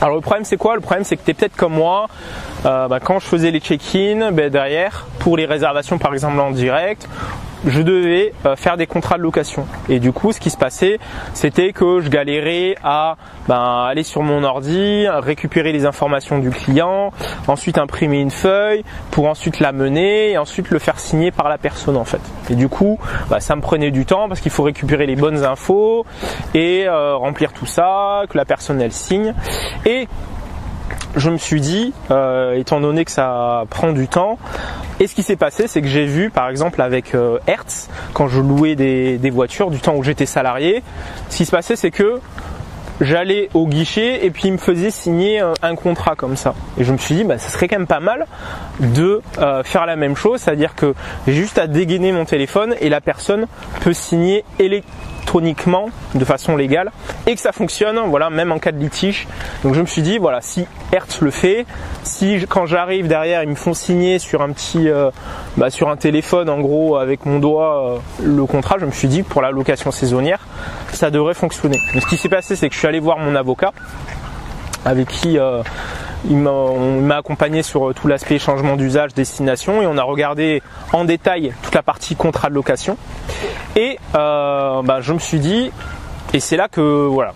Alors le problème c'est quoi? Le problème c'est que tu es peut-être comme moi, quand je faisais les check-in, derrière, pour les réservations par exemple en direct, je devais faire des contrats de location. Et du coup, ce qui se passait, c'était que je galérais à aller sur mon ordi, récupérer les informations du client, ensuite imprimer une feuille pour ensuite la mener et ensuite le faire signer par la personne en fait. Et du coup, ça me prenait du temps parce qu'il faut récupérer les bonnes infos et remplir tout ça, que la personne elle signe. Et je me suis dit, étant donné que ça prend du temps, et ce qui s'est passé, c'est que j'ai vu, par exemple avec Hertz, quand je louais des voitures, du temps où j'étais salarié, ce qui se passait, c'est que j'allais au guichet et puis il me faisait signer un contrat comme ça. Et je me suis dit, ça serait quand même pas mal de faire la même chose, c'est-à-dire que j'ai juste à dégainer mon téléphone et la personne peut signer électroniquement de façon légale et que ça fonctionne, voilà, même en cas de litige. Donc je me suis dit, voilà, si Hertz le fait, si quand j'arrive derrière ils me font signer sur un petit sur un téléphone en gros avec mon doigt le contrat, je me suis dit pour la location saisonnière ça devrait fonctionner. Donc, ce qui s'est passé, c'est que je suis allé voir mon avocat avec qui on m'a accompagné sur tout l'aspect changement d'usage, destination, et on a regardé en détail toute la partie contrat de location. Et je me suis dit, et c'est là que voilà,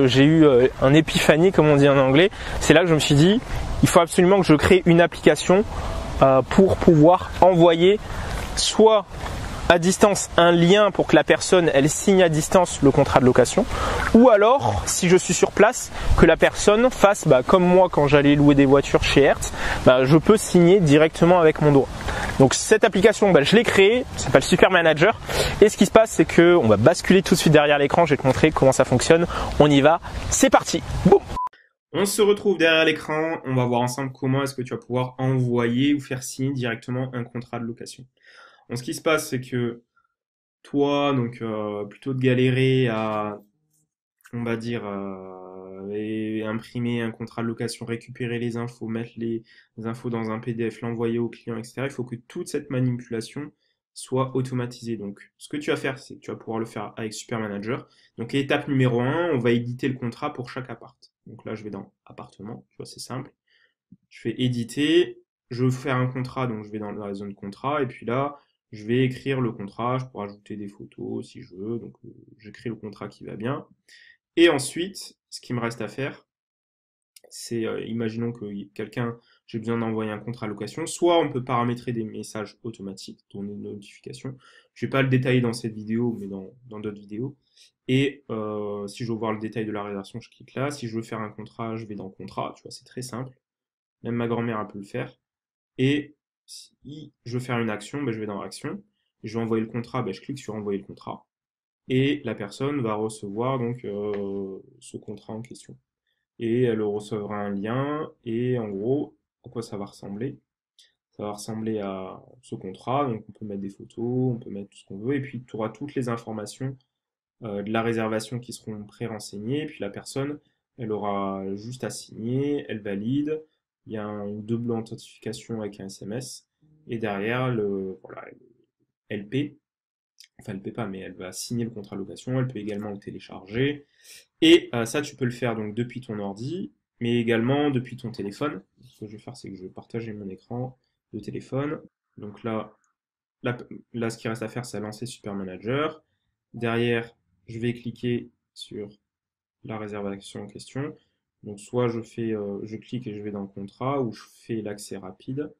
j'ai eu un épiphanie comme on dit en anglais. C'est là que je me suis dit, il faut absolument que je crée une application pour pouvoir envoyer soit à distance un lien pour que la personne elle signe à distance le contrat de location, ou alors si je suis sur place que la personne fasse comme moi quand j'allais louer des voitures chez Hertz, je peux signer directement avec mon doigt. Donc cette application je l'ai créée, ça s'appelle Super Manager, et ce qui se passe c'est que on va basculer tout de suite derrière l'écran, je vais te montrer comment ça fonctionne. On y va, c'est parti. Boum. On se retrouve derrière l'écran, on va voir ensemble comment est-ce que tu vas pouvoir envoyer ou faire signer directement un contrat de location. Donc, ce qui se passe, c'est que toi, plutôt de galérer à, on va dire, imprimer un contrat de location, récupérer les infos, mettre les infos dans un PDF, l'envoyer au client, etc., il faut que toute cette manipulation soit automatisée. Donc, ce que tu vas faire, c'est que tu vas pouvoir le faire avec Super Manager. Donc, étape numéro 1, on va éditer le contrat pour chaque appart. Donc là, je vais dans appartement, tu vois, c'est simple. Je fais éditer, je veux faire un contrat, donc je vais dans la zone contrat, et puis là, je vais écrire le contrat, je pourrais ajouter des photos si je veux, donc j'écris le contrat qui va bien. Et ensuite, ce qui me reste à faire, c'est, imaginons que j'ai besoin d'envoyer un contrat à location, soit on peut paramétrer des messages automatiques, tourner une notification. Je ne vais pas le détailler dans cette vidéo, mais dans d'autres vidéos. Et si je veux voir le détail de la réservation, je clique là. Si je veux faire un contrat, je vais dans contrat, tu vois, c'est très simple. Même ma grand-mère elle peut le faire. Et si je veux faire une action, je vais dans action. Je vais envoyer le contrat, je clique sur envoyer le contrat. Et la personne va recevoir donc ce contrat en question. Et elle recevra un lien. Et en gros, à quoi ça va ressembler? Ça va ressembler à ce contrat. Donc on peut mettre des photos, on peut mettre tout ce qu'on veut. Et puis tu auras toutes les informations de la réservation qui seront pré-renseignées. Et puis la personne, elle aura juste à signer, elle valide. Il y a une double authentification avec un SMS. Et derrière, elle paie. Enfin, elle paie pas, mais elle va signer le contrat de location. Elle peut également le télécharger. Et ça, tu peux le faire donc depuis ton ordi, mais également depuis ton téléphone. Ce que je vais faire, c'est que je vais partager mon écran de téléphone. Donc là, ce qui reste à faire, c'est lancer Super Manager. Derrière, je vais cliquer sur la réservation en question. Donc soit je clique et je vais dans le contrat, ou je fais l'accès rapide.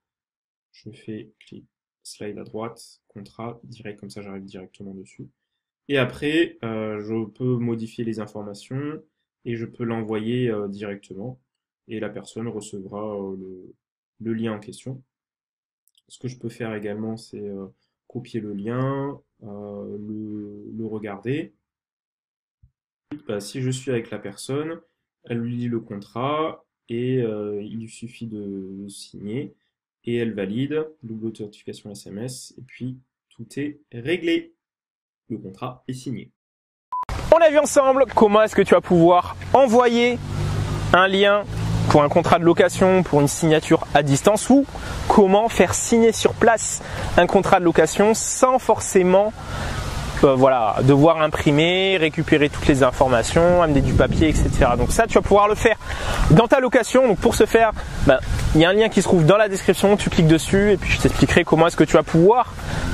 Je fais clic, slide à droite, contrat, direct, comme ça j'arrive directement dessus. Et après, je peux modifier les informations et je peux l'envoyer directement. Et la personne recevra le lien en question. Ce que je peux faire également, c'est copier le lien, le regarder. Si je suis avec la personne, elle lui lit le contrat et il lui suffit de signer et elle valide, double authentification SMS et puis tout est réglé. Le contrat est signé. On a vu ensemble comment est-ce que tu vas pouvoir envoyer un lien pour un contrat de location, pour une signature à distance, ou comment faire signer sur place un contrat de location sans forcément voilà, devoir imprimer, récupérer toutes les informations, amener du papier, etc. Donc ça, tu vas pouvoir le faire dans ta location. Donc pour ce faire, il y a un lien qui se trouve dans la description, tu cliques dessus et puis je t'expliquerai comment est-ce que tu vas pouvoir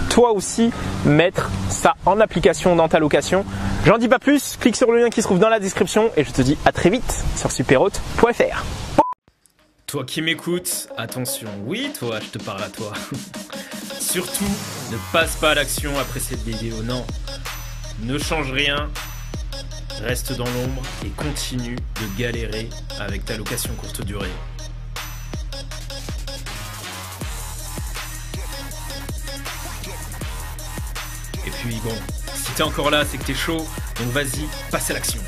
toi aussi mettre ça en application dans ta location. J'en dis pas plus, clique sur le lien qui se trouve dans la description et je te dis à très vite sur superhôte.fr. Toi qui m'écoutes, attention, oui toi, je te parle à toi. Surtout, ne passe pas à l'action après cette vidéo, non. Ne change rien, reste dans l'ombre et continue de galérer avec ta location courte durée. Et puis bon, si t'es encore là, c'est que t'es chaud, donc vas-y, passe à l'action.